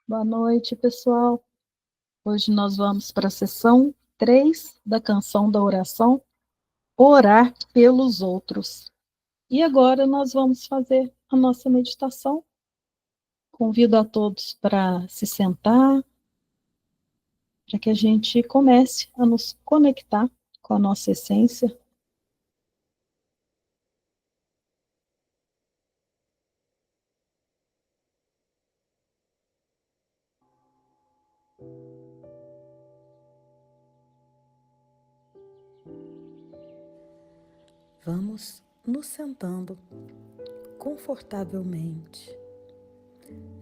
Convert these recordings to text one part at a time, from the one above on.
Boa noite, pessoal. Hoje nós vamos para a sessão 3 da canção da oração, Orar pelos Outros. E agora nós vamos fazer a nossa meditação. Convido a todos para se sentar, para que a gente comece a nos conectar com a nossa essência. Vamos nos sentando confortavelmente,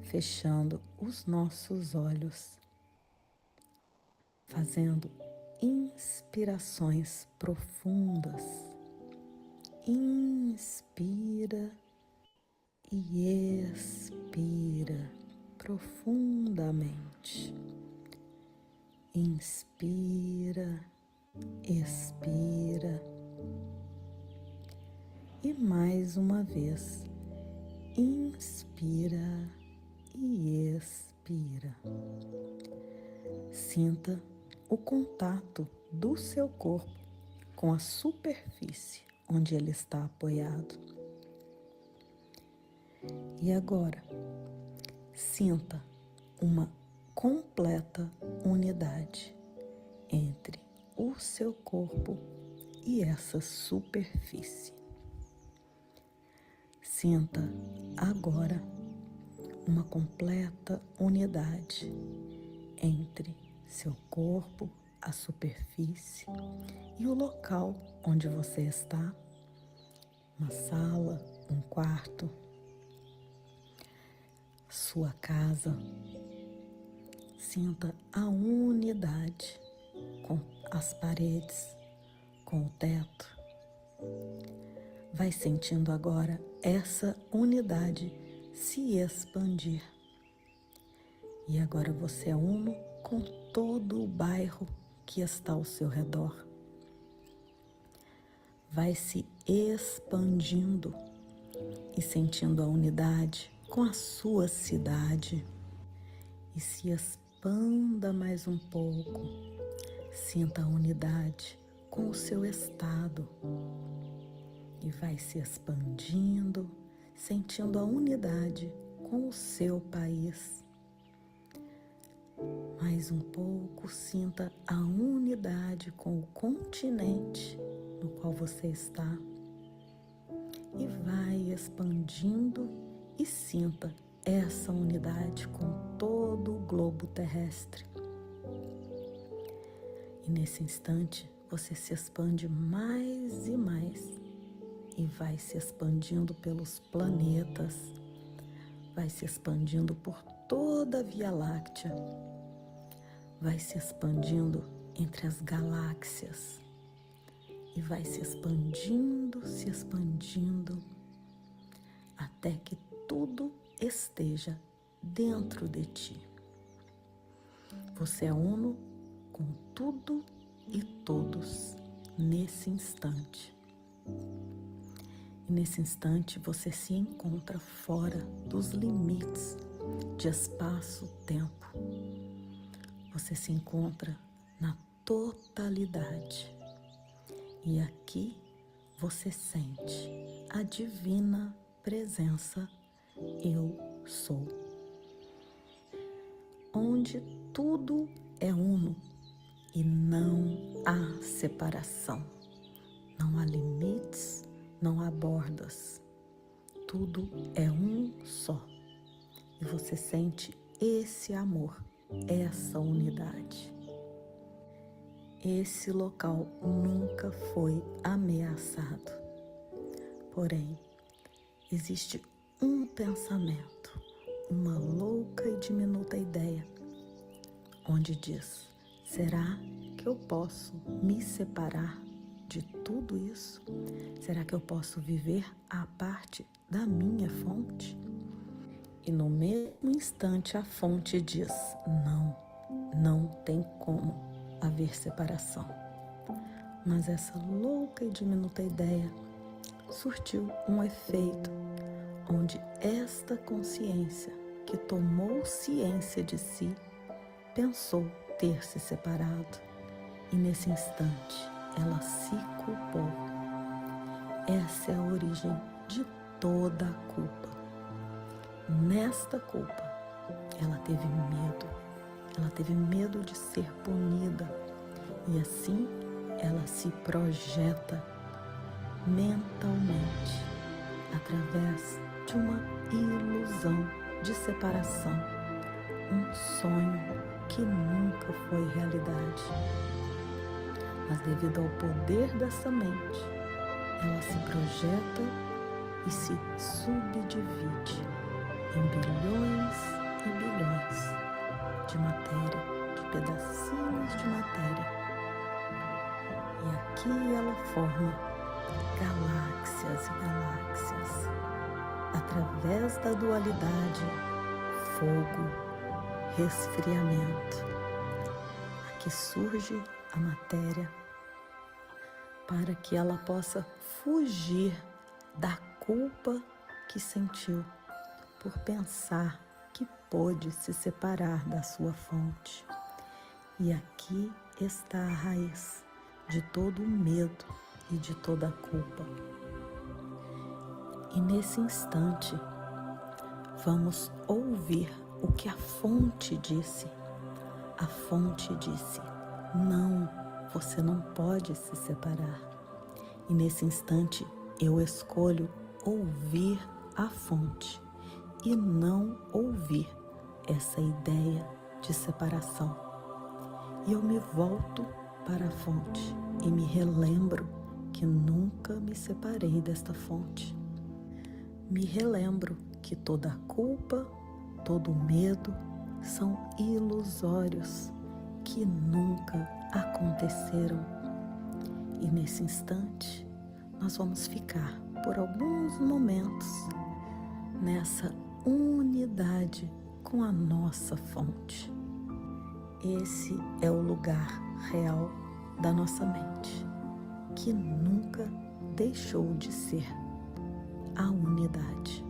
fechando os nossos olhos, fazendo inspirações profundas. Inspira e expira profundamente. Inspira, expira. E mais uma vez, inspira e expira. Sinta o contato do seu corpo com a superfície onde ele está apoiado. E agora, sinta uma completa unidade entre o seu corpo e essa superfície. Sinta agora uma completa unidade entre seu corpo, a superfície e o local onde você está, uma sala, um quarto, sua casa. Sinta a unidade com as paredes, com o teto. Vai sentindo agora essa unidade se expandir. E agora você é uno com todo o bairro que está ao seu redor. Vai se expandindo e sentindo a unidade com a sua cidade. E se expanda mais um pouco. Sinta a unidade com o seu estado. E vai se expandindo, sentindo a unidade com o seu país. Mais um pouco, sinta a unidade com o continente no qual você está. E vai expandindo e sinta essa unidade com todo o globo terrestre. E nesse instante, você se expande mais e mais. E vai se expandindo pelos planetas, vai se expandindo por toda a Via Láctea, vai se expandindo entre as galáxias e vai se expandindo, até que tudo esteja dentro de ti. Você é uno com tudo e todos nesse instante. E nesse instante você se encontra fora dos limites de espaço-tempo. Você se encontra na totalidade. E aqui você sente a divina presença Eu Sou. Onde tudo é uno e não há separação. Não há limites, não há bordas, tudo é um só. E você sente esse amor, essa unidade. Esse local nunca foi ameaçado. Porém, existe um pensamento, uma louca e diminuta ideia, onde diz: será que eu posso me separar de tudo isso? Será que eu posso viver à parte da minha fonte? E no mesmo instante a fonte diz: não tem como haver separação. Mas essa louca e diminuta ideia surtiu um efeito onde esta consciência que tomou ciência de si, pensou ter se separado, e nesse instante ela se culpou. Essa é a origem de toda a culpa. Nesta culpa, ela teve medo de ser punida, e assim ela se projeta mentalmente através de uma ilusão de separação, um sonho que nunca foi realidade. Mas devido ao poder dessa mente, ela se projeta e se subdivide em bilhões e bilhões de matéria, de pedacinhos de matéria. E aqui ela forma galáxias e galáxias, através da dualidade fogo, resfriamento. Aqui surge a matéria para que ela possa fugir da culpa que sentiu por pensar que pôde se separar da sua fonte. E aqui está a raiz de todo o medo e de toda a culpa. E nesse instante, vamos ouvir o que a fonte disse. A fonte disse: não, você não pode se separar. E nesse instante, eu escolho ouvir a fonte e não ouvir essa ideia de separação. E eu me volto para a fonte e me relembro que nunca me separei desta fonte. Me relembro que toda a culpa, todo o medo são ilusórios, que nunca aconteceram. E nesse instante, nós vamos ficar por alguns momentos nessa unidade com a nossa fonte. Esse é o lugar real da nossa mente, que nunca deixou de ser a unidade.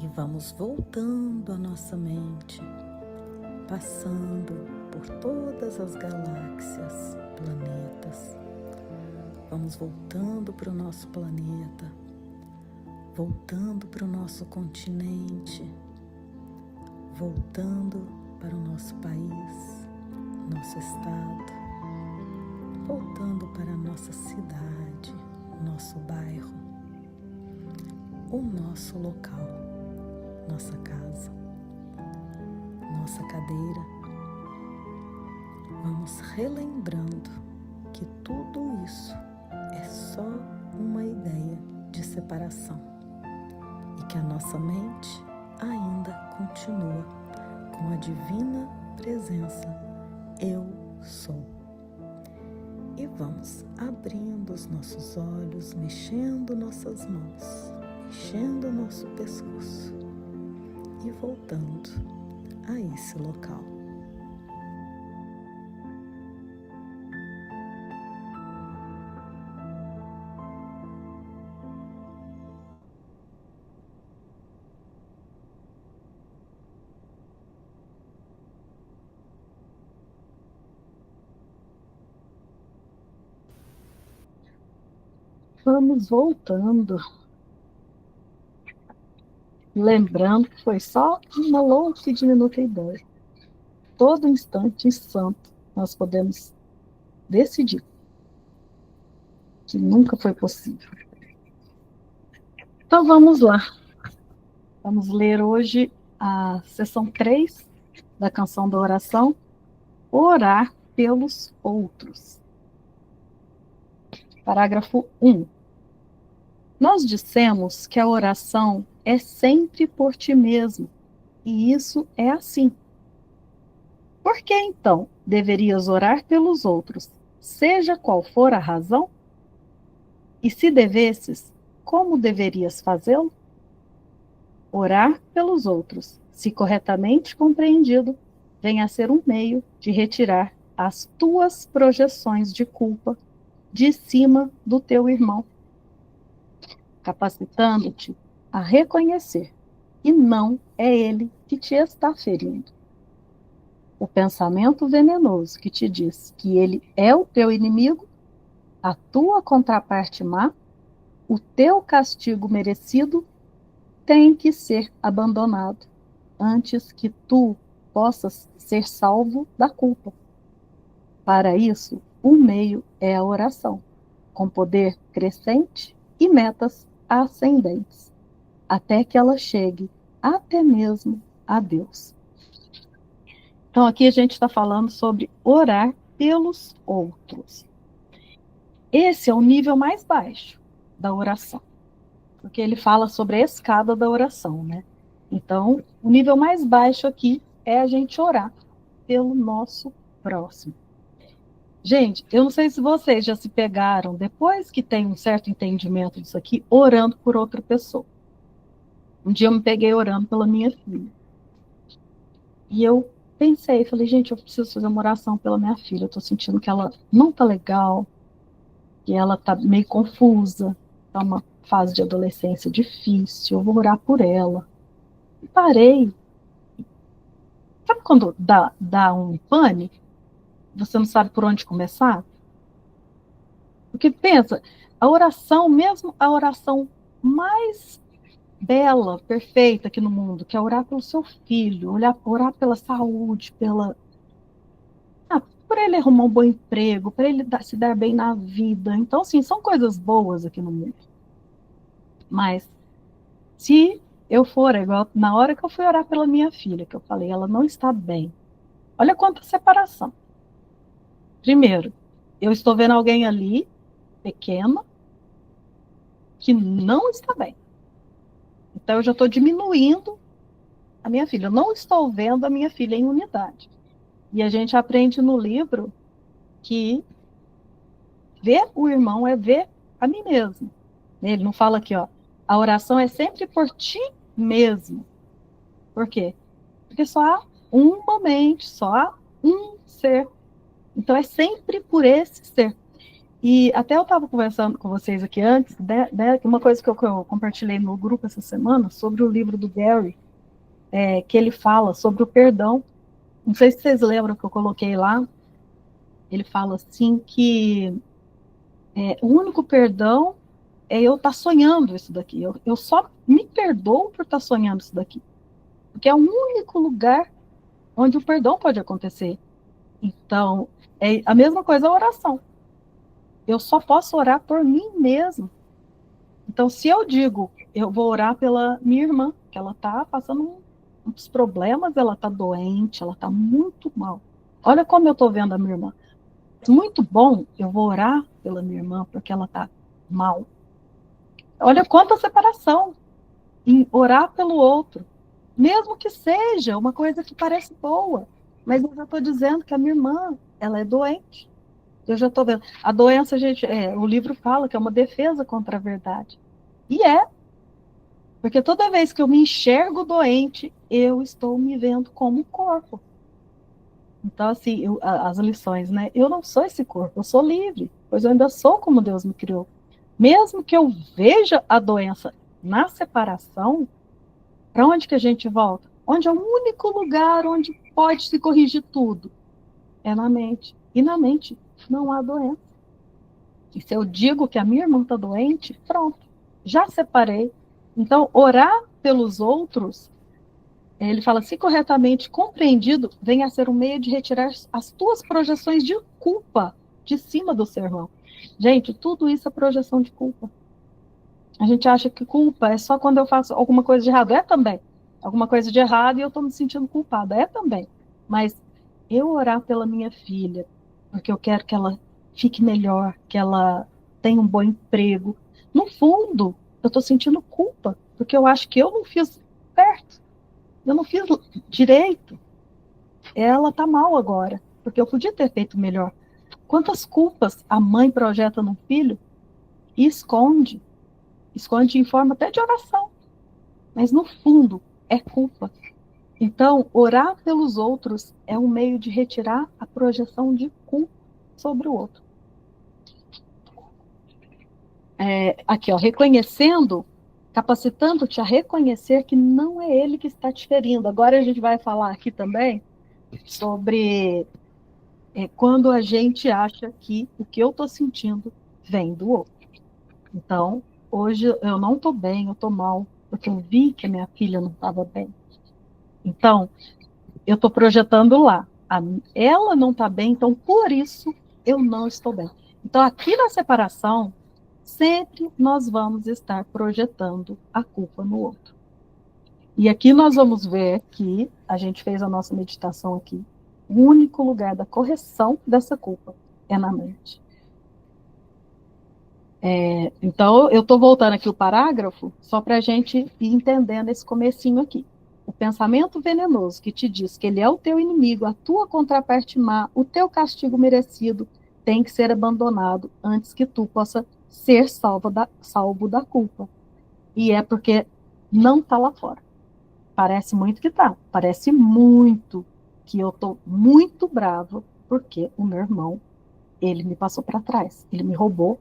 E vamos voltando a nossa mente, passando por todas as galáxias, planetas. Vamos voltando para o nosso planeta, voltando para o nosso continente, voltando para o nosso país, nosso estado, voltando para a nossa cidade, nosso bairro, o nosso local. Nossa casa, nossa cadeira. Vamos relembrando que tudo isso é só uma ideia de separação e que a nossa mente ainda continua com a divina presença eu sou. E vamos abrindo os nossos olhos, mexendo nossas mãos, mexendo nosso pescoço e voltando a esse local. Vamos voltando. Lembrando que foi só uma louca e diminuta ideia. Todo instante santo nós podemos decidir que nunca foi possível. Então vamos lá. Vamos ler hoje a sessão 3 da canção da oração, Orar pelos outros. Parágrafo 1. Nós dissemos que a oração é sempre por ti mesmo, e isso é assim. Por que então deverias orar pelos outros, seja qual for a razão? E se devesses, como deverias fazê-lo? Orar pelos outros, se corretamente compreendido, vem a ser um meio de retirar as tuas projeções de culpa de cima do teu irmão, capacitando-te a reconhecer que não é ele que te está ferindo. O pensamento venenoso que te diz que ele é o teu inimigo, a tua contraparte má, o teu castigo merecido, tem que ser abandonado antes que tu possas ser salvo da culpa. Para isso, o meio é a oração, com poder crescente e metas ascendentes, até que ela chegue até mesmo a Deus. Então, aqui a gente está falando sobre orar pelos outros. Esse é o nível mais baixo da oração, porque ele fala sobre a escada da oração, né? Então, o nível mais baixo aqui é a gente orar pelo nosso próximo. Gente, eu não sei se vocês já se pegaram, depois que tem um certo entendimento disso aqui, orando por outra pessoa. Um dia eu me peguei orando pela minha filha. E eu pensei, falei, gente, eu preciso fazer uma oração pela minha filha. Eu tô sentindo que ela não tá legal, que ela tá meio confusa, tá uma fase de adolescência difícil, eu vou orar por ela. E parei. Sabe quando dá um pane? Você não sabe por onde começar? Porque pensa, a oração, mesmo a oração mais bela, perfeita aqui no mundo, que é orar pelo seu filho, orar pela saúde, por ele arrumar um bom emprego, para ele se dar bem na vida. Então, assim, são coisas boas aqui no mundo. Mas, se eu for, igual na hora que eu fui orar pela minha filha, que eu falei, ela não está bem. Olha quanta separação. Primeiro, eu estou vendo alguém ali, pequena, que não está bem. Então, eu já estou diminuindo a minha filha. Eu não estou vendo a minha filha em unidade. E a gente aprende no livro que ver o irmão é ver a mim mesmo. Ele não fala aqui, ó, a oração é sempre por ti mesmo. Por quê? Porque só há uma mente, só há um ser. Então é sempre por esse ser. E até eu estava conversando com vocês aqui antes, uma coisa que eu compartilhei no grupo essa semana, sobre o livro do Gary, que ele fala sobre o perdão. Não sei se vocês lembram que eu coloquei lá. Ele fala assim que o único perdão é eu estar sonhando isso daqui. Eu só me perdoo por estar sonhando isso daqui. Porque é o único lugar onde o perdão pode acontecer. Então, é a mesma coisa a oração. Eu só posso orar por mim mesmo. Então, se eu digo, eu vou orar pela minha irmã, que ela está passando uns problemas, ela está doente, ela está muito mal. Olha como eu estou vendo a minha irmã. Muito bom, eu vou orar pela minha irmã, porque ela está mal. Olha quanta separação em orar pelo outro, mesmo que seja uma coisa que parece boa, Mas eu já estou dizendo que a minha irmã, ela é doente. Eu já estou vendo. A doença, gente, o livro fala que é uma defesa contra a verdade. E porque toda vez que eu me enxergo doente, eu estou me vendo como corpo. Então, assim, as lições, né? Eu não sou esse corpo, eu sou livre, pois eu ainda sou como Deus me criou. Mesmo que eu veja a doença na separação, para onde que a gente volta? Onde é o único lugar onde pode se corrigir tudo? É na mente. E na mente não há doença. E se eu digo que a minha irmã está doente, pronto, já separei. Então, orar pelos outros, ele fala, se corretamente compreendido, vem a ser um meio de retirar as tuas projeções de culpa de cima do seu irmão. Gente, tudo isso é projeção de culpa. A gente acha que culpa é só quando eu faço alguma coisa de errado. É também. Alguma coisa de errado e eu estou me sentindo culpada. É também. Mas eu orar pela minha filha, porque eu quero que ela fique melhor, que ela tenha um bom emprego. No fundo, eu estou sentindo culpa, porque eu acho que eu não fiz certo. Eu não fiz direito. Ela está mal agora, porque eu podia ter feito melhor. Quantas culpas a mãe projeta no filho e esconde? Esconde em forma até de oração. Mas no fundo é culpa. Então, orar pelos outros é um meio de retirar a projeção de culpa sobre o outro. Aqui, ó, reconhecendo, capacitando-te a reconhecer que não é ele que está te ferindo. Agora a gente vai falar aqui também sobre quando a gente acha que o que eu estou sentindo vem do outro. Então, hoje eu não estou bem, eu estou mal, porque eu vi que a minha filha não estava bem. Então, eu estou projetando lá. Ela não está bem, então por isso eu não estou bem. Então, aqui na separação, sempre nós vamos estar projetando a culpa no outro. E aqui nós vamos ver que a gente fez a nossa meditação aqui. O único lugar da correção dessa culpa é na mente. Então, eu estou voltando aqui o parágrafo só para a gente ir entendendo esse comecinho aqui. O pensamento venenoso que te diz que ele é o teu inimigo, a tua contraparte má, o teu castigo merecido, tem que ser abandonado antes que tu possa ser salvo da culpa. E é porque não está lá fora. Parece muito que tá. Parece muito que eu estou muito brava porque o meu irmão, ele me passou para trás. Ele me roubou.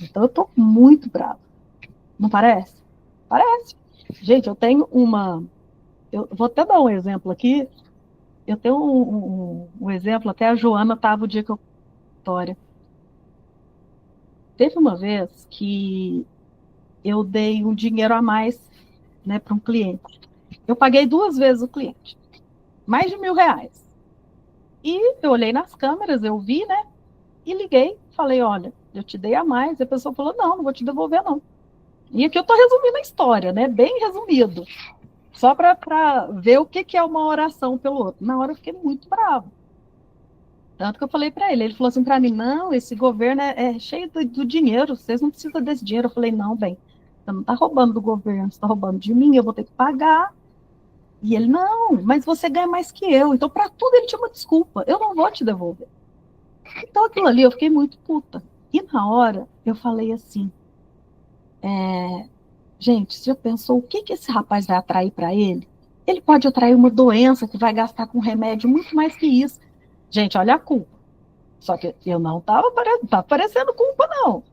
Então eu estou muito brava. Não parece? Parece. Gente, eu tenho uma... Eu vou até dar um exemplo aqui. Eu tenho um exemplo, até a Joana estava o dia que eu... História. Teve uma vez que eu dei um dinheiro a mais, né, para um cliente. Eu paguei 2 vezes o cliente. Mais de R$ 1.000. E eu olhei nas câmeras, eu vi, né? E liguei, falei, olha, eu te dei a mais. E a pessoa falou, não vou te devolver, não. E aqui eu estou resumindo a história, né? Bem resumido. Só para ver o que é uma oração pelo outro. Na hora eu fiquei muito bravo. Tanto que eu falei para ele falou assim para mim, não, esse governo é cheio do dinheiro, vocês não precisam desse dinheiro. Eu falei, não, bem, você não está roubando do governo, você está roubando de mim, eu vou ter que pagar. E ele, não, mas você ganha mais que eu. Então, para tudo ele tinha uma desculpa, eu não vou te devolver. Então, aquilo ali, eu fiquei muito puta. E na hora, eu falei assim, gente, você já pensou o que esse rapaz vai atrair para ele? Ele pode atrair uma doença que vai gastar com remédio muito mais que isso. Gente, olha a culpa. Só que eu não estava parecendo culpa, não.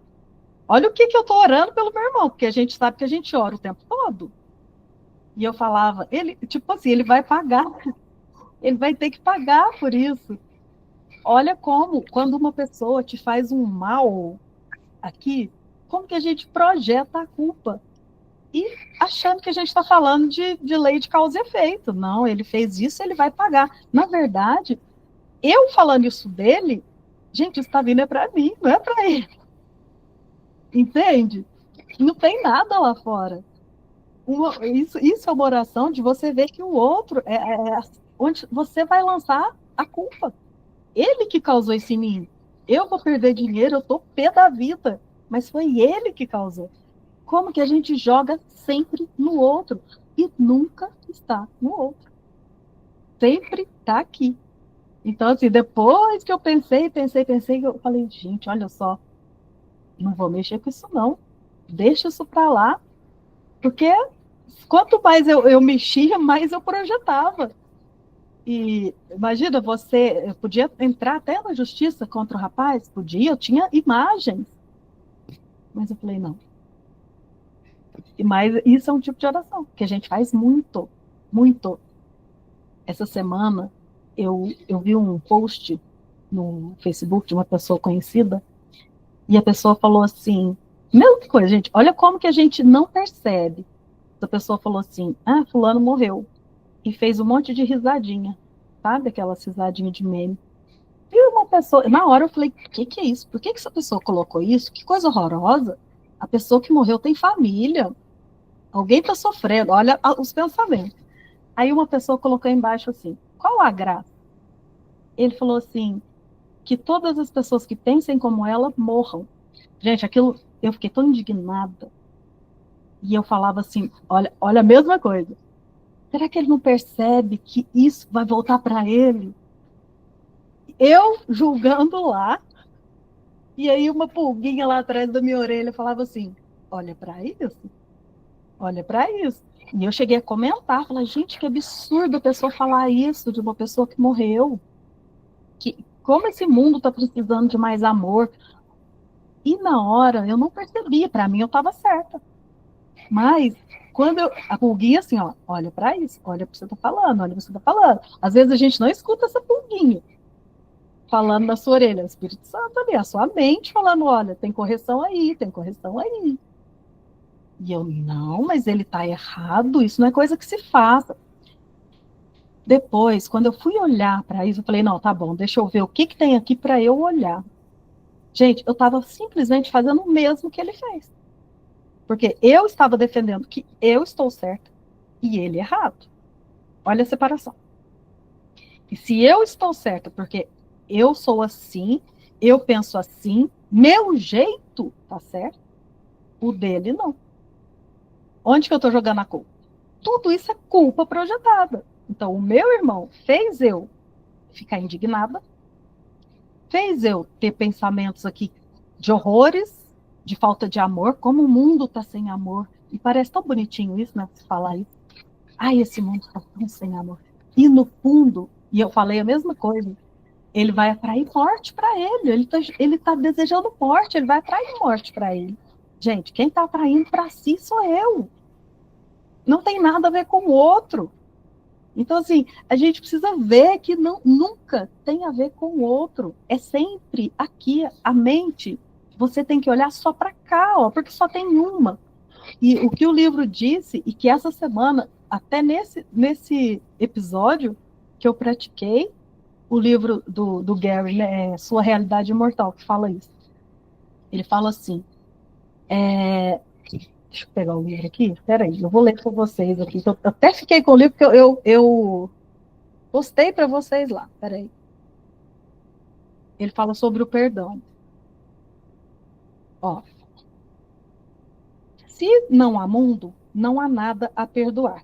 Olha o que eu estou orando pelo meu irmão, porque a gente sabe que a gente ora o tempo todo. E eu falava, ele, tipo assim, ele vai pagar. Ele vai ter que pagar por isso. Olha como, quando uma pessoa te faz um mal aqui, como que a gente projeta a culpa? E achando que a gente está falando de lei de causa e efeito. Não, ele fez isso, ele vai pagar. Na verdade, eu falando isso dele, gente, isso está vindo para mim, não é para ele. Entende? Não tem nada lá fora. Isso é uma oração de você ver que o outro onde você vai lançar a culpa. Ele que causou isso em mim. Eu vou perder dinheiro, eu tô pé da vida. Mas foi ele que causou. Como que a gente joga sempre no outro e nunca está no outro? Sempre está aqui. Então, assim, depois que eu pensei, eu falei, gente, olha só, não vou mexer com isso, não. Deixa isso para lá, porque quanto mais eu mexia, mais eu projetava. E imagina, eu podia entrar até na justiça contra o rapaz, podia, eu tinha imagens, mas eu falei, não. Mas isso é um tipo de oração que a gente faz muito, muito. Essa semana eu vi um post no Facebook de uma pessoa conhecida e a pessoa falou assim, mesma coisa, gente, olha como que a gente não percebe. A pessoa falou assim, ah, fulano morreu e fez um monte de risadinha, sabe? Aquelas risadinhas de meme. E uma pessoa, na hora eu falei, o que que é isso? Por que que essa pessoa colocou isso? Que coisa horrorosa. A pessoa que morreu tem família. Alguém está sofrendo. Olha os pensamentos. Aí uma pessoa colocou embaixo assim, qual a graça? Ele falou assim, que todas as pessoas que pensem como ela morram. Gente, aquilo, eu fiquei tão indignada. E eu falava assim, olha a mesma coisa. Será que ele não percebe que isso vai voltar para ele? Eu julgando lá, e aí uma pulguinha lá atrás da minha orelha falava assim: olha para isso, olha para isso. E eu cheguei a comentar, falei, gente, que absurdo a pessoa falar isso de uma pessoa que morreu. Que, como esse mundo está precisando de mais amor. E na hora eu não percebi, para mim eu estava certa. Mas quando a pulguinha assim, ó, olha para isso, olha o que você está falando, olha o que você está falando. Às vezes a gente não escuta essa pulguinha falando na sua orelha, é o Espírito Santo ali, a sua mente falando, olha, tem correção aí, tem correção aí. E eu, não, mas ele está errado, isso não é coisa que se faça. Depois, quando eu fui olhar para isso, eu falei, não, tá bom, deixa eu ver o que que tem aqui para eu olhar. Gente, eu estava simplesmente fazendo o mesmo que ele fez. Porque eu estava defendendo que eu estou certa e ele errado. Olha a separação. E se eu estou certa porque eu sou assim, eu penso assim, meu jeito tá certo, o dele não. Onde que eu estou jogando a culpa? Tudo isso é culpa projetada. Então, o meu irmão fez eu ficar indignada, fez eu ter pensamentos aqui de horrores, de falta de amor, como o mundo está sem amor. E parece tão bonitinho isso, né? Se falar isso. Ai, esse mundo está tão sem amor. E no fundo, e eu falei a mesma coisa, ele vai atrair morte para ele. Ele tá desejando morte, ele vai atrair morte para ele. Gente, quem está atraindo para si sou eu. Não tem nada a ver com o outro. Então, assim, a gente precisa ver que não, nunca tem a ver com o outro. É sempre aqui, a mente. Você tem que olhar só para cá, ó, porque só tem uma. E o que o livro disse, e que essa semana, até nesse episódio que eu pratiquei, o livro do Gary, né, Sua Realidade Imortal, que fala isso. Ele fala assim, deixa eu pegar o livro aqui, peraí, eu vou ler para vocês aqui. Eu até fiquei com o livro, porque eu postei para vocês lá, peraí. Ele fala sobre o perdão. Ó, se não há mundo, não há nada a perdoar.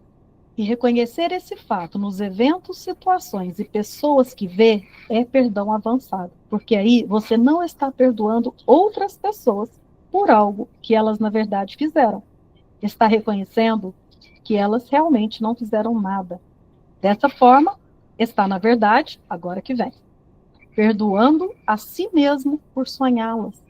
E reconhecer esse fato nos eventos, situações e pessoas que vê é perdão avançado, porque aí você não está perdoando outras pessoas por algo que elas na verdade fizeram. Está reconhecendo que elas realmente não fizeram nada. Dessa forma, está na verdade, agora que vem, perdoando a si mesmo por sonhá-las.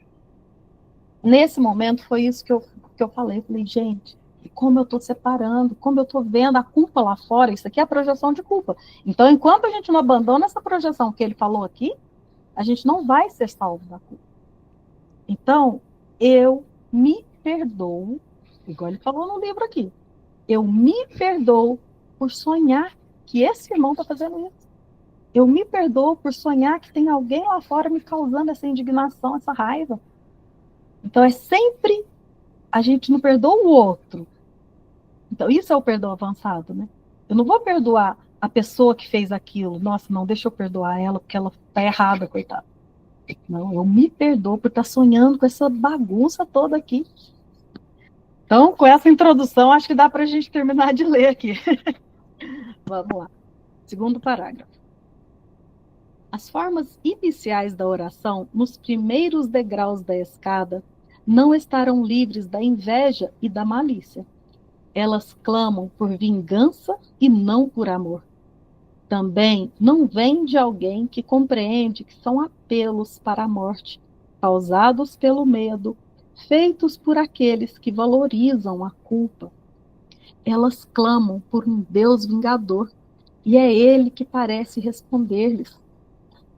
Nesse momento foi isso que eu falei. Falei, gente, como eu estou separando, como eu estou vendo a culpa lá fora, isso aqui é a projeção de culpa. Então, enquanto a gente não abandona essa projeção que ele falou aqui, a gente não vai ser salvo da culpa. Então, eu me perdoo, igual ele falou no livro aqui, eu me perdoo por sonhar que esse irmão está fazendo isso. Eu me perdoo por sonhar que tem alguém lá fora me causando essa indignação, essa raiva. Então, é sempre a gente não perdoa o outro. Então, isso é o perdão avançado, né? Eu não vou perdoar a pessoa que fez aquilo. Nossa, não, deixa eu perdoar ela, porque ela tá errada, coitada. Não, eu me perdoo por estar sonhando com essa bagunça toda aqui. Então, com essa introdução, acho que dá para a gente terminar de ler aqui. Vamos lá. Segundo parágrafo. As formas iniciais da oração, nos primeiros degraus da escada, não estarão livres da inveja e da malícia. Elas clamam por vingança e não por amor. Também não vem de alguém que compreende que são apelos para a morte, causados pelo medo, feitos por aqueles que valorizam a culpa. Elas clamam por um Deus vingador, e é ele que parece responder-lhes.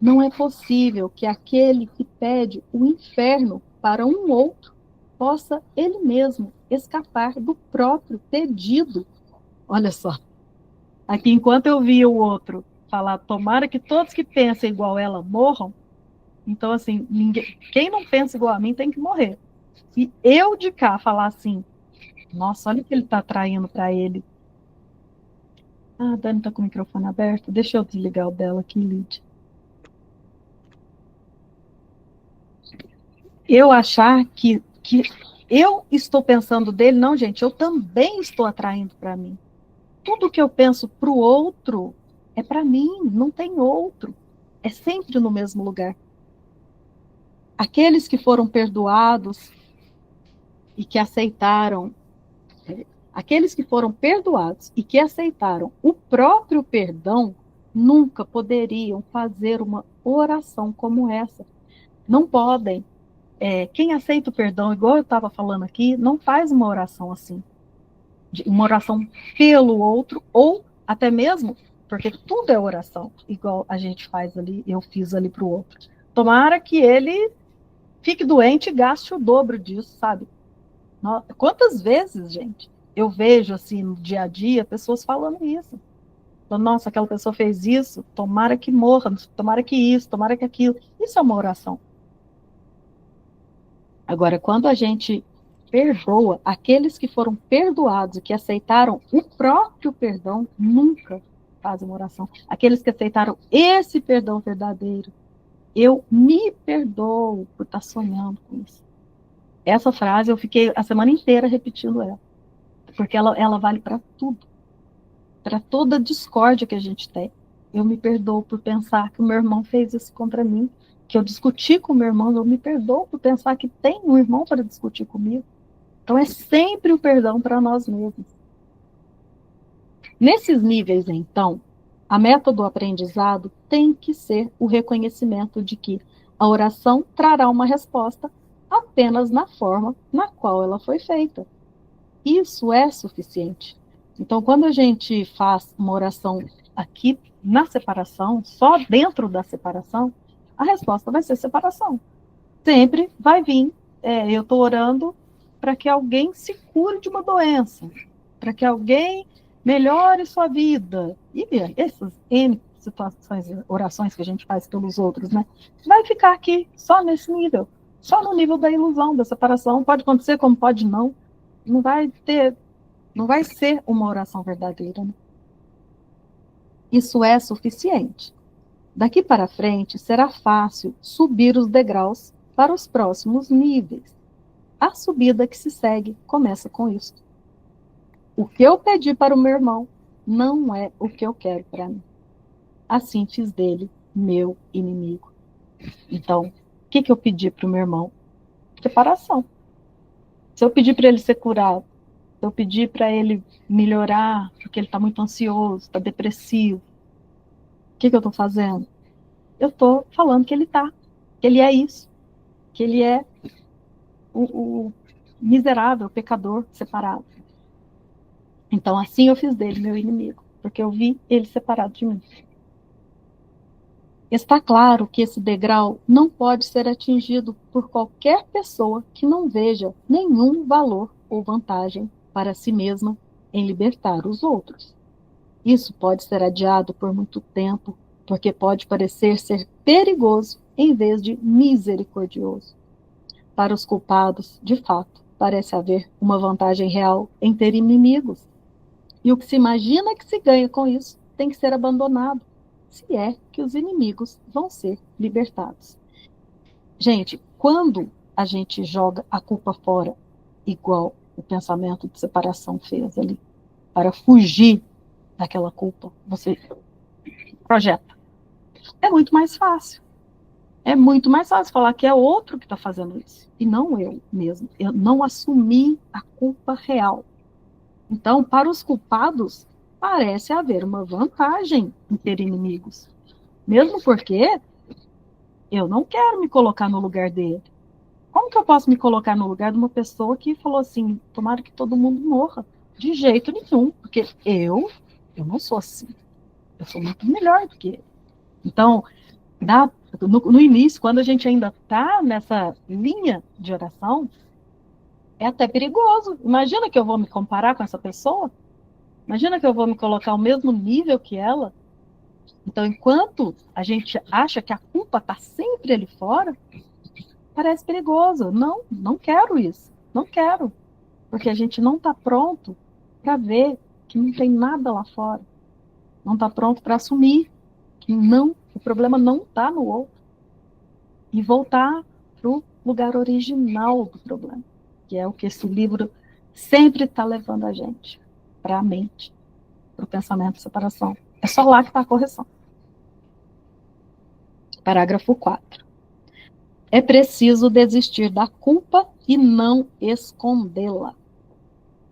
Não é possível que aquele que pede o inferno para um outro possa ele mesmo escapar do próprio pedido. Olha só, aqui enquanto eu vi o outro falar, tomara que todos que pensem igual ela morram, então assim, quem não pensa igual a mim tem que morrer. E eu de cá falar assim, nossa, olha o que ele está traindo para ele. Ah, a Dani está com o microfone aberto, deixa eu desligar o dela aqui, Lídia. Eu achar que eu estou pensando dele, não, gente, eu também estou atraindo para mim. Tudo que eu penso para o outro é para mim, não tem outro. É sempre no mesmo lugar. Aqueles que foram perdoados e que aceitaram, aqueles que foram perdoados e que aceitaram o próprio perdão, nunca poderiam fazer uma oração como essa. Não podem. Quem aceita o perdão, igual eu estava falando aqui, não faz uma oração assim. Uma oração pelo outro, ou até mesmo, porque tudo é oração, igual a gente faz ali, eu fiz ali para o outro. Tomara que ele fique doente e gaste o dobro disso, sabe? Quantas vezes, gente, eu vejo assim no dia a dia pessoas falando isso. Nossa, aquela pessoa fez isso, tomara que morra, tomara que isso, tomara que aquilo. Isso é uma oração. Agora, quando a gente perdoa aqueles que foram perdoados e que aceitaram o próprio perdão, nunca fazem uma oração. Aqueles que aceitaram esse perdão verdadeiro, eu me perdoo por estar sonhando com isso. Essa frase eu fiquei a semana inteira repetindo ela, porque ela vale para tudo, para toda discórdia que a gente tem. Eu me perdoo por pensar que o meu irmão fez isso contra mim, que eu discuti com o meu irmão, eu me perdoo por pensar que tem um irmão para discutir comigo. Então é sempre o perdão para nós mesmos. Nesses níveis, então, a meta do aprendizado tem que ser o reconhecimento de que a oração trará uma resposta apenas na forma na qual ela foi feita. Isso é suficiente. Então, quando a gente faz uma oração aqui na separação, só dentro da separação, a resposta vai ser separação. Sempre vai vir. Eu estou orando para que alguém se cure de uma doença, para que alguém melhore sua vida. E essas N situações, orações que a gente faz pelos outros, né? Vai ficar aqui, só nesse nível, só no nível da ilusão, da separação. Pode acontecer como pode não. Não vai ser uma oração verdadeira. Né? Isso é suficiente. Daqui para frente, será fácil subir os degraus para os próximos níveis. A subida que se segue começa com isso. O que eu pedi para o meu irmão não é o que eu quero para mim. Assim fiz dele meu inimigo. Então, o que eu pedi para o meu irmão? Separação. Se eu pedir para ele ser curado, se eu pedir para ele melhorar, porque ele está muito ansioso, está depressivo, o que eu estou fazendo? Eu estou falando que ele está, que ele é isso, que ele é o miserável, o pecador separado. Então, assim eu fiz dele meu inimigo, porque eu vi ele separado de mim. Está claro que esse degrau não pode ser atingido por qualquer pessoa que não veja nenhum valor ou vantagem para si mesma em libertar os outros. Isso pode ser adiado por muito tempo, porque pode parecer ser perigoso em vez de misericordioso. Para os culpados, de fato, parece haver uma vantagem real em ter inimigos. E o que se imagina que se ganha com isso tem que ser abandonado, se é que os inimigos vão ser libertados. Gente, quando a gente joga a culpa fora, igual o pensamento de separação fez ali, para fugir daquela culpa, você projeta. É muito mais fácil. É muito mais fácil falar que é outro que está fazendo isso, e não eu mesmo. Eu não assumi a culpa real. Então, para os culpados, parece haver uma vantagem em ter inimigos. Mesmo porque eu não quero me colocar no lugar dele. Como que eu posso me colocar no lugar de uma pessoa que falou assim, tomara que todo mundo morra? De jeito nenhum, porque eu não sou assim. Eu sou muito melhor do que ele. Então, no início, quando a gente ainda está nessa linha de oração, é até perigoso. Imagina que eu vou me comparar com essa pessoa? Imagina que eu vou me colocar ao mesmo nível que ela? Então, enquanto a gente acha que a culpa está sempre ali fora, parece perigoso. Não, não quero isso. Não quero. Porque a gente não está pronto para ver que não tem nada lá fora. Não está pronto para assumir que não, o problema não está no outro. E voltar para o lugar original do problema, que é o que esse livro sempre está levando a gente, para a mente, para o pensamento de separação. É só lá que está a correção. Parágrafo 4. É preciso desistir da culpa e não escondê-la.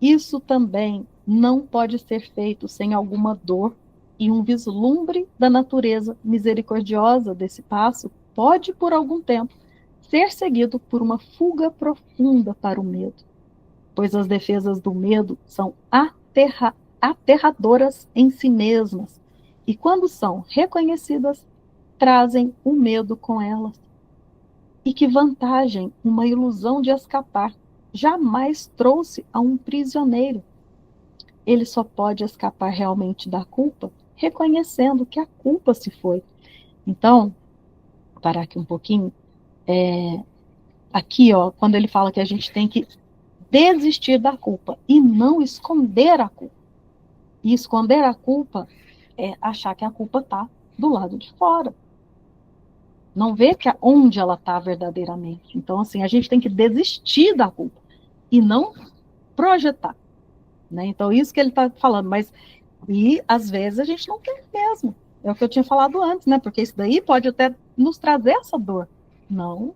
Isso também não pode ser feito sem alguma dor, e um vislumbre da natureza misericordiosa desse passo pode, por algum tempo, ser seguido por uma fuga profunda para o medo, pois as defesas do medo são aterradoras em si mesmas, e quando são reconhecidas, trazem o medo com elas. E que vantagem uma ilusão de escapar jamais trouxe a um prisioneiro. Ele só pode escapar realmente da culpa reconhecendo que a culpa se foi. Então, vou parar aqui um pouquinho. Aqui, ó, quando ele fala que a gente tem que desistir da culpa e não esconder a culpa. E esconder a culpa é achar que a culpa está do lado de fora. Não ver que onde ela está verdadeiramente. Então, assim, a gente tem que desistir da culpa e não projetar. Né? Então, isso que ele está falando, mas e às vezes a gente não quer mesmo. É o que eu tinha falado antes, né? Porque isso daí pode até nos trazer essa dor. Não,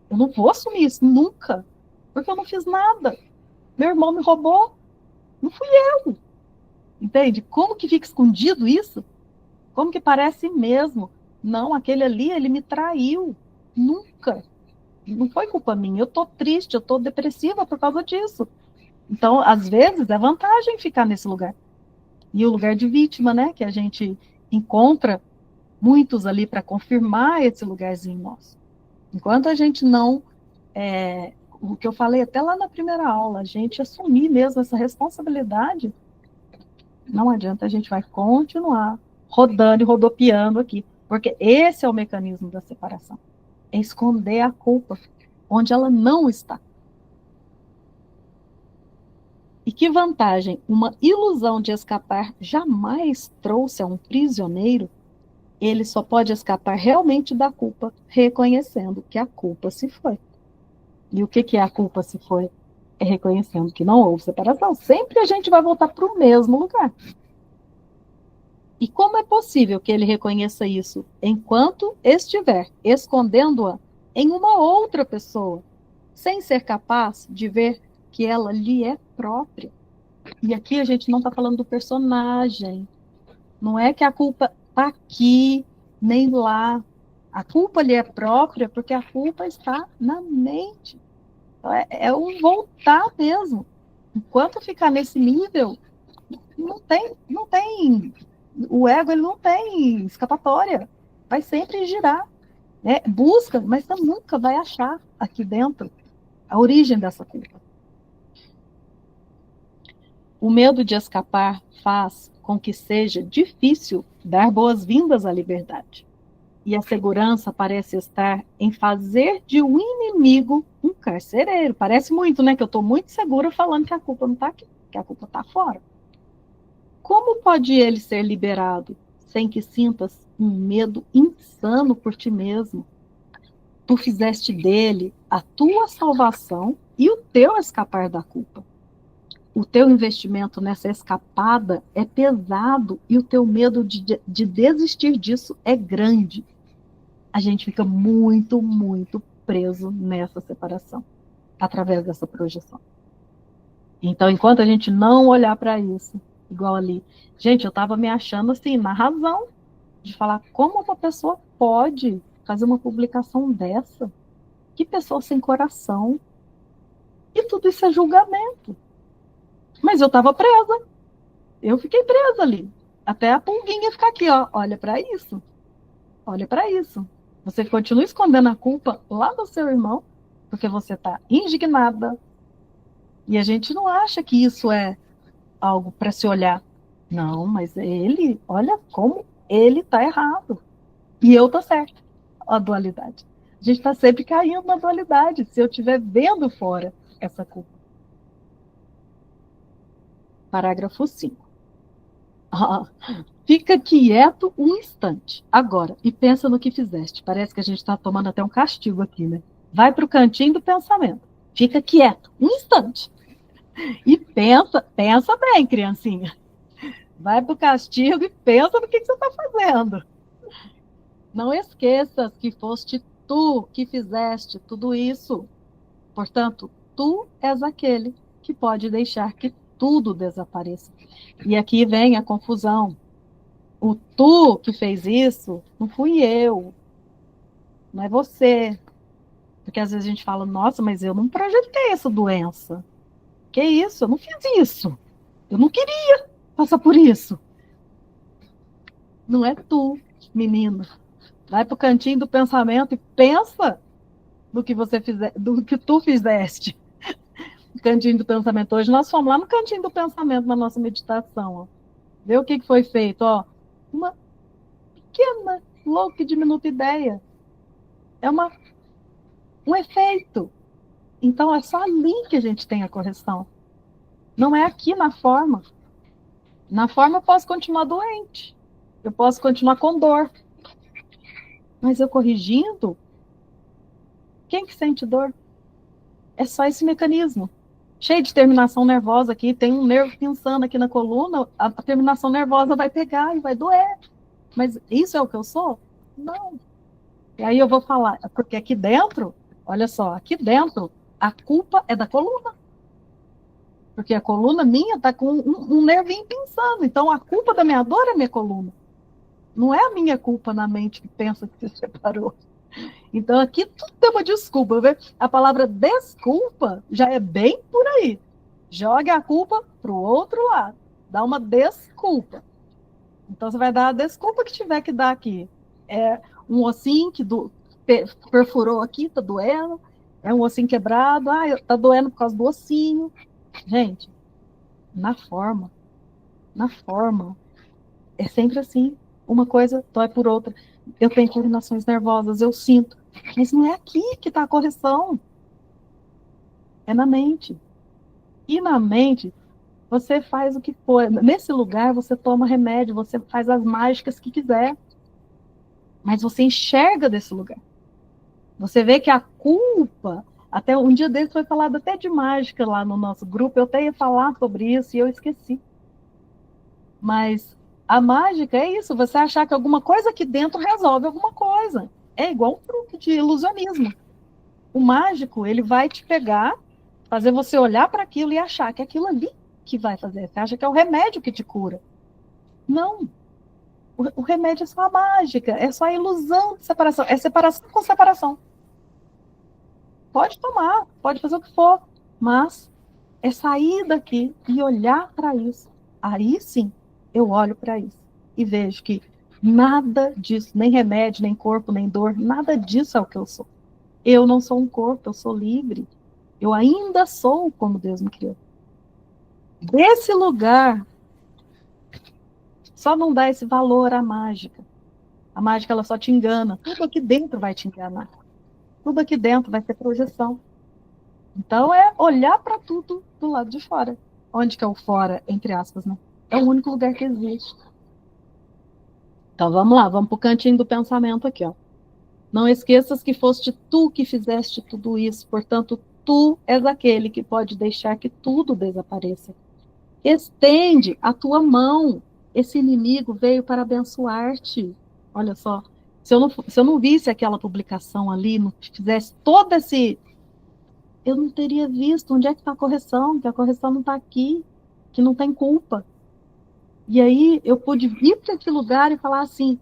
eu não vou assumir isso nunca, porque eu não fiz nada. Meu irmão me roubou, não fui eu. Entende? Como que fica escondido isso? Como que parece mesmo? Não, aquele ali, ele me traiu. Nunca. Não foi culpa minha. Eu tô triste, eu tô depressiva por causa disso. Então, às vezes, é vantagem ficar nesse lugar. E o lugar de vítima, né? Que a gente encontra muitos ali para confirmar esse lugarzinho nosso. Enquanto a gente não, o que eu falei até lá na primeira aula, a gente assumir mesmo essa responsabilidade, não adianta, a gente vai continuar rodando e rodopiando aqui, porque esse é o mecanismo da separação, é esconder a culpa onde ela não está. E que vantagem uma ilusão de escapar jamais trouxe a um prisioneiro. Ele só pode escapar realmente da culpa reconhecendo que a culpa se foi. E o que é a culpa se foi? É reconhecendo que não houve separação. Sempre a gente vai voltar para o mesmo lugar. E como é possível que ele reconheça isso enquanto estiver escondendo-a em uma outra pessoa, sem ser capaz de ver que ela lhe é própria? E aqui a gente não está falando do personagem. Não é que a culpa está aqui, nem lá. A culpa lhe é própria porque a culpa está na mente. Então, é o voltar mesmo. Enquanto ficar nesse nível, não tem, o ego ele não tem escapatória. Vai sempre girar. Né? Busca, mas você nunca vai achar aqui dentro a origem dessa culpa. O medo de escapar faz com que seja difícil dar boas-vindas à liberdade. E a segurança parece estar em fazer de um inimigo um carcereiro. Parece muito, né? Que eu estou muito segura falando que a culpa não está aqui, que a culpa está fora. Como pode ele ser liberado sem que sintas um medo insano por ti mesmo? Tu fizeste dele a tua salvação e o teu escapar da culpa. o teu investimento nessa escapada é pesado e o teu medo de desistir disso é grande. A gente fica muito, muito preso nessa separação, através dessa projeção. Então, enquanto a gente não olhar para isso, igual ali, gente, eu estava me achando assim, na razão de falar como uma pessoa pode fazer uma publicação dessa? Que pessoa sem coração. E tudo isso é julgamento. Mas eu estava presa. Eu fiquei presa ali. Até a pulguinha ficar aqui, ó. Olha para isso. Olha para isso. Você continua escondendo a culpa lá do seu irmão, porque você está indignada. E a gente não acha que isso é algo para se olhar. Não, mas ele, olha como ele está errado. E eu tô certa. A dualidade. A gente está sempre caindo na dualidade, se eu estiver vendo fora essa culpa. Parágrafo 5. Fica quieto um instante, agora, e pensa no que fizeste. Parece que a gente está tomando até um castigo aqui, né? Vai para o cantinho do pensamento. Fica quieto um instante. E pensa bem, criancinha. Vai para o castigo e pensa no que você está fazendo. Não esqueças que foste tu que fizeste tudo isso. Portanto, tu és aquele que pode deixar que tudo desapareça. E aqui vem a confusão. O tu que fez isso não fui eu, não é você. Porque às vezes a gente fala, nossa, mas eu não projetei essa doença. Que isso? Eu não fiz isso. Eu não queria passar por isso. Não é tu, menino. Vai para o cantinho do pensamento e pensa do que você fizer, do que tu fizeste. Cantinho do pensamento. Hoje nós fomos lá no cantinho do pensamento na nossa meditação. Ó. Vê o que foi feito. Ó. Uma pequena, louca e diminuta ideia. É um efeito. Então é só ali que a gente tem a correção. Não é aqui na forma. Na forma eu posso continuar doente. Eu posso continuar com dor. Mas eu corrigindo, quem que sente dor? É só esse mecanismo. Cheio de terminação nervosa aqui, tem um nervo pensando aqui na coluna, a terminação nervosa vai pegar e vai doer. Mas isso é o que eu sou? Não. E aí eu vou falar, porque aqui dentro, olha só, aqui dentro, a culpa é da coluna. Porque a coluna minha está com um nervinho pensando. Então a culpa da minha dor é a minha coluna. Não é a minha culpa na mente que pensa que se separou. Então aqui tudo é uma desculpa. Viu? A palavra desculpa já é bem por aí. Joga a culpa para o outro lado. Dá uma desculpa. Então você vai dar a desculpa que tiver que dar aqui. É um ossinho que perfurou aqui, está doendo. É um ossinho quebrado. Ah, está doendo por causa do ossinho. Gente, na forma, é sempre assim. Uma coisa dói por outra. Eu tenho terminações nervosas, eu sinto. Mas não é aqui que está a correção. É na mente. E na mente, você faz o que for. Nesse lugar, você toma remédio, você faz as mágicas que quiser. Mas você enxerga desse lugar. Você vê que a culpa... Até um dia desse foi falado até de mágica lá no nosso grupo. Eu até ia falar sobre isso e eu esqueci. Mas a mágica é isso. Você achar que alguma coisa aqui dentro resolve alguma coisa. É igual um truque de ilusionismo. O mágico, ele vai te pegar, fazer você olhar para aquilo e achar que é aquilo ali que vai fazer. Você acha que é o remédio que te cura. Não. O remédio é só a mágica, é só a ilusão de separação. É separação com separação. Pode tomar, pode fazer o que for, mas é sair daqui e olhar para isso. Aí sim, eu olho para isso e vejo que nada disso, nem remédio, nem corpo, nem dor, nada disso é o que eu sou. Eu não sou um corpo, eu sou livre. Eu ainda sou como Deus me criou. Desse lugar, só não dá esse valor à mágica. A mágica, ela só te engana. Tudo aqui dentro vai te enganar. Tudo aqui dentro vai ter projeção. Então, é olhar para tudo do lado de fora. Onde que é o fora, entre aspas, né? É o único lugar que existe. Então, vamos lá, vamos para o cantinho do pensamento aqui, ó. Não esqueças que foste tu que fizeste tudo isso, portanto, tu és aquele que pode deixar que tudo desapareça. Estende a tua mão. Esse inimigo veio para abençoar-te. Olha só, se eu não visse aquela publicação ali, não fizesse todo esse. Eu não teria visto onde é que está a correção, que a correção não está aqui, que não tem culpa. E aí eu pude vir para esse lugar e falar assim: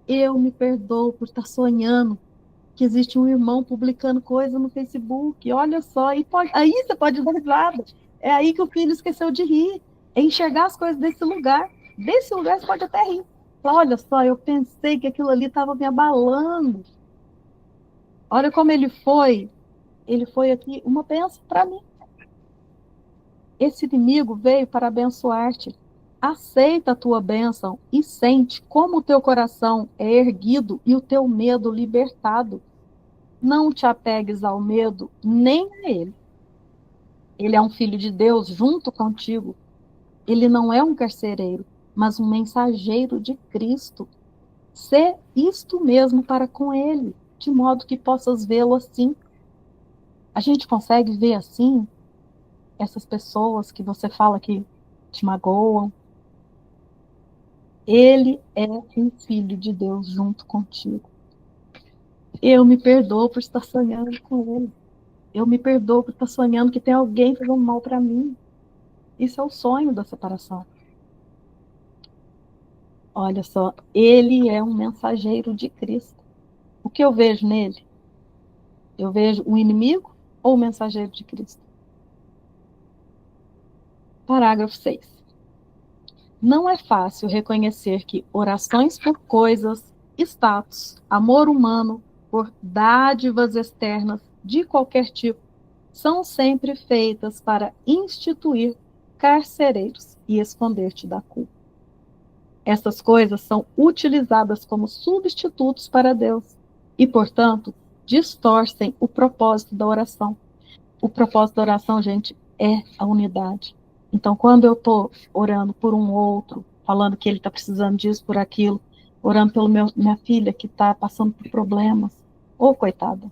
eu me perdoo por estar sonhando que existe um irmão publicando coisa no Facebook. Olha só, aí você pode dar risada. É aí que o filho esqueceu de rir. É enxergar as coisas desse lugar. Desse lugar você pode até rir. Fala, olha só, eu pensei que aquilo ali estava me abalando. Olha como ele foi. Ele foi aqui uma bênção para mim. Esse inimigo veio para abençoar-te. Aceita a tua bênção e sente como o teu coração é erguido e o teu medo libertado. Não te apegues ao medo, nem a ele. Ele é um filho de Deus junto contigo. Ele não é um carcereiro, mas um mensageiro de Cristo. Sê isto mesmo para com ele, de modo que possas vê-lo assim. A gente consegue ver assim essas pessoas que você fala que te magoam. Ele é um filho de Deus junto contigo. Eu me perdoo por estar sonhando com ele. Eu me perdoo por estar sonhando que tem alguém fazendo mal para mim. Isso é o sonho da separação. Olha só, ele é um mensageiro de Cristo. O que eu vejo nele? Eu vejo um inimigo ou um mensageiro de Cristo? Parágrafo 6. Não é fácil reconhecer que orações por coisas, status, amor humano, por dádivas externas de qualquer tipo, são sempre feitas para instituir carcereiros e esconder-te da culpa. Essas coisas são utilizadas como substitutos para Deus e, portanto, distorcem o propósito da oração. O propósito da oração, gente, é a unidade. Então, quando eu estou orando por um outro, falando que ele está precisando disso, por aquilo, orando pela minha filha que está passando por problemas, ô coitada,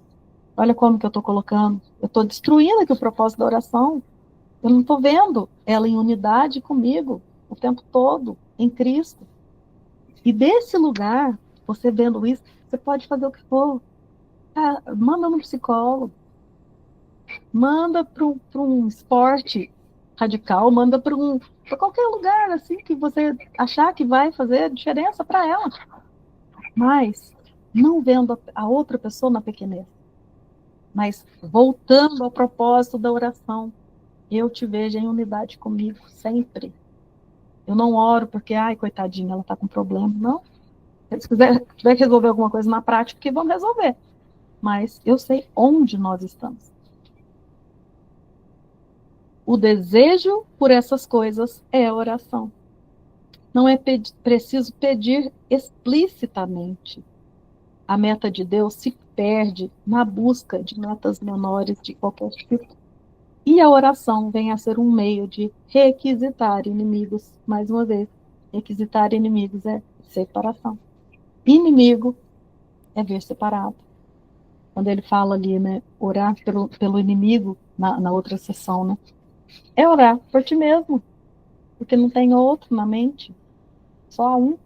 olha como que eu estou colocando, eu estou destruindo aqui o propósito da oração. Eu não estou vendo ela em unidade comigo o tempo todo, em Cristo. E desse lugar, você vendo isso, você pode fazer o que for. Ah, manda no psicólogo, manda para um esporte radical, manda para qualquer lugar assim que você achar que vai fazer diferença para ela. Mas não vendo a outra pessoa na pequenez, mas voltando ao propósito da oração. Eu te vejo em unidade comigo sempre. Eu não oro porque, ai, coitadinha, ela está com problema. Não. Se tiver que resolver alguma coisa na prática, que vamos resolver. Mas eu sei onde nós estamos. O desejo por essas coisas é a oração. Não é preciso pedir explicitamente. A meta de Deus se perde na busca de metas menores de qualquer tipo. E a oração vem a ser um meio de requisitar inimigos. Mais uma vez, requisitar inimigos é separação. Inimigo é ver separado. Quando ele fala ali, né, orar pelo inimigo, na outra sessão, né, é orar por ti mesmo, porque não tem outro na mente, só um.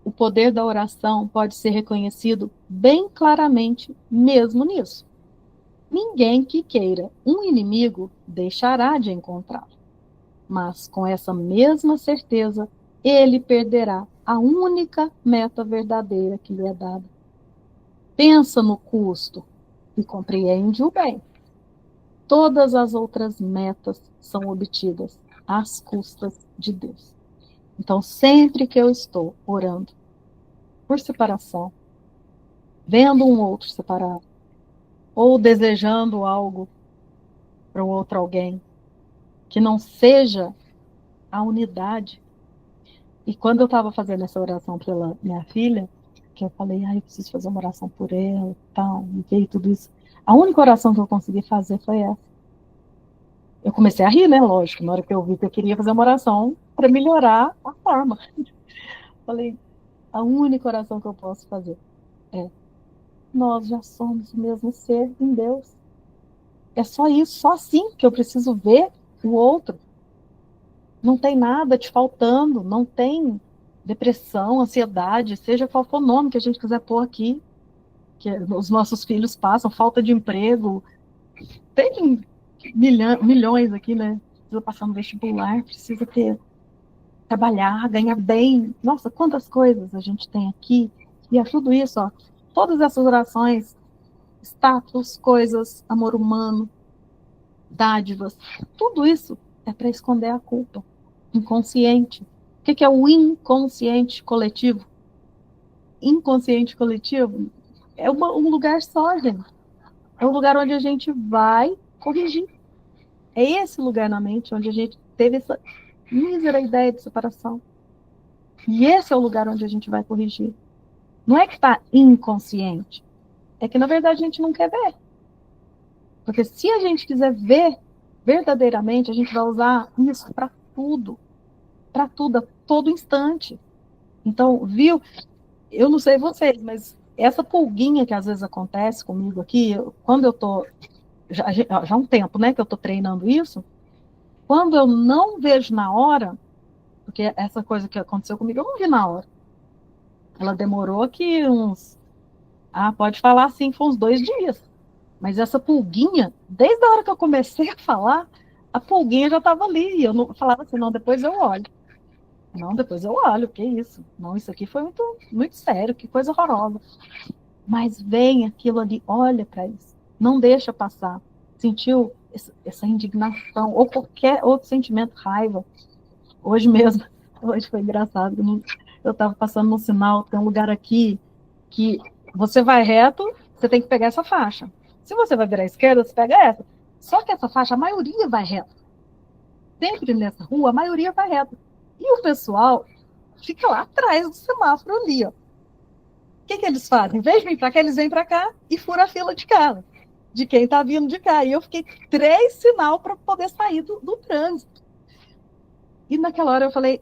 O poder da oração pode ser reconhecido bem claramente mesmo nisso. Ninguém que queira um inimigo deixará de encontrá-lo, mas com essa mesma certeza, ele perderá a única meta verdadeira que lhe é dada. Pensa no custo e compreende-o bem. Todas as outras metas são obtidas às custas de Deus. Então, sempre que eu estou orando por separação, vendo um outro separado, ou desejando algo para o outro alguém, que não seja a unidade. E quando eu estava fazendo essa oração pela minha filha, que eu falei, eu preciso fazer uma oração por ela, tal, e veio tudo isso. A única oração que eu consegui fazer foi essa. Eu comecei a rir, né? Lógico, na hora que eu vi que eu queria fazer uma oração para melhorar a forma. Falei, a única oração que eu posso fazer é: nós já somos o mesmo ser em Deus. É só isso, só assim que eu preciso ver o outro. não tem nada te faltando, não tem depressão, ansiedade, seja qual for o nome que a gente quiser pôr aqui, que os nossos filhos passam, falta de emprego, tem milhões aqui, né? Precisa passar no vestibular, precisa ter, trabalhar, ganhar bem. Nossa, quantas coisas a gente tem aqui. E é tudo isso, ó. Todas essas orações, status, coisas, amor humano, dádivas, tudo isso é para esconder a culpa. Inconsciente. O que é o inconsciente coletivo? Inconsciente coletivo é um lugar só, gente. É um lugar onde a gente vai corrigir. É esse lugar na mente onde a gente teve essa mísera ideia de separação. E esse é o lugar onde a gente vai corrigir. Não é que está inconsciente. É que, na verdade, a gente não quer ver. Porque se a gente quiser ver verdadeiramente, a gente vai usar isso para tudo. Para tudo, a todo instante. Então, viu? Eu não sei vocês, mas essa pulguinha que às vezes acontece comigo aqui, quando eu tô já há um tempo, né, que eu tô treinando isso, quando eu não vejo na hora, porque essa coisa que aconteceu comigo, eu não vi na hora. Ela demorou aqui pode falar assim, foi uns 2 dias. Mas essa pulguinha, desde a hora que eu comecei a falar, a pulguinha já estava ali. E eu não falava assim, não, depois eu olho. Não, depois eu olho, que isso? Não, isso aqui foi muito, muito sério, que coisa horrorosa. Mas vem aquilo ali, olha para isso, não deixa passar. Sentiu essa indignação, ou qualquer outro sentimento, raiva. Hoje mesmo, hoje foi engraçado, eu estava passando no sinal, tem um lugar aqui que você vai reto, você tem que pegar essa faixa. Se você vai virar à esquerda, você pega essa. Só que essa faixa, a maioria vai reto. Sempre nessa rua, a maioria vai reto. E o pessoal fica lá atrás do semáforo ali, ó. O que eles fazem? Em vez de vir para cá, eles vêm para cá e furam a fila de cá, de quem está vindo de cá. E eu fiquei 3 sinal para poder sair do trânsito. E naquela hora eu falei,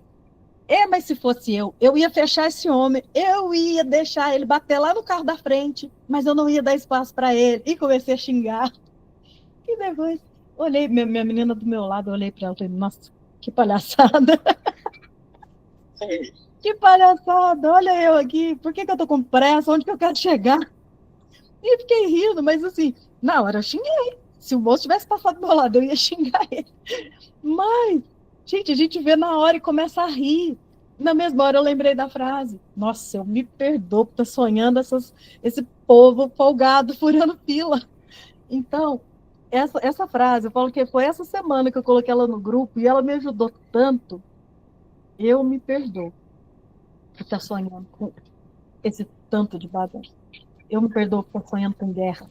mas se fosse eu ia fechar esse homem, eu ia deixar ele bater lá no carro da frente, mas eu não ia dar espaço para ele. E comecei a xingar. E depois, olhei, minha menina do meu lado, eu olhei para ela e falei, nossa, que palhaçada. Que palhaçada, olha eu aqui, por que eu tô com pressa, onde que eu quero chegar? E fiquei rindo, mas assim, na hora eu xinguei. Se o moço tivesse passado do meu lado, eu ia xingar ele. Mas, gente, a gente vê na hora e começa a rir. Na mesma hora eu lembrei da frase. Nossa, eu me perdoo por estar sonhando esse povo folgado furando fila. Então, essa frase, eu falo que foi essa semana que eu coloquei ela no grupo e ela me ajudou tanto. Eu me perdoo por estar sonhando com esse tanto de bagunça. Eu me perdoo por estar sonhando com guerra.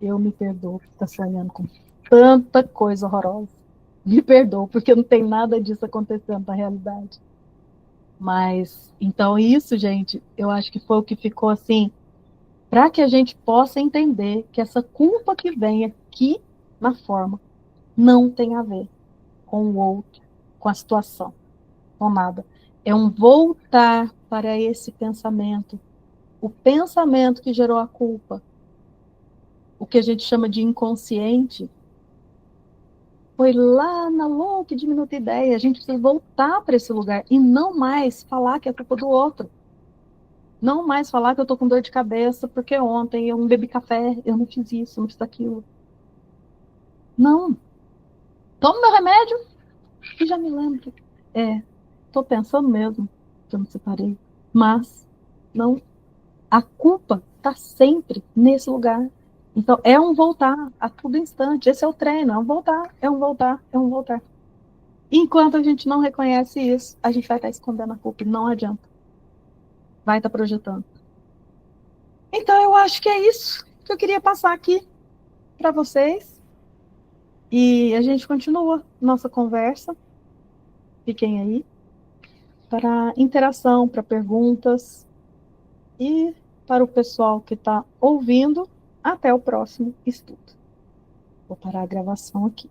Eu me perdoo por estar sonhando com tanta coisa horrorosa. Me perdoo, porque não tem nada disso acontecendo na realidade. Mas, então, isso, gente, eu acho que foi o que ficou assim, para que a gente possa entender que essa culpa que vem aqui na forma não tem a ver com o outro, com a situação, com nada. É um voltar para esse pensamento, o pensamento que gerou a culpa, o que a gente chama de inconsciente, foi lá na louca e diminuta ideia. A gente precisa voltar para esse lugar e não mais falar que é culpa do outro. Não mais falar que eu tô com dor de cabeça porque ontem eu não bebi café, eu não fiz isso, não fiz aquilo. Não. Tomo meu remédio e já me lembro. Tô pensando mesmo que eu me separei. Mas não, a culpa está sempre nesse lugar. Então, é um voltar a todo instante. Esse é o treino, é um voltar, é um voltar, é um voltar. Enquanto a gente não reconhece isso, a gente vai estar escondendo a culpa. Não adianta. Vai estar projetando. Então, eu acho que é isso que eu queria passar aqui para vocês. E a gente continua nossa conversa. Fiquem aí para interação, para perguntas. E para o pessoal que está ouvindo, até o próximo estudo. Vou parar a gravação aqui.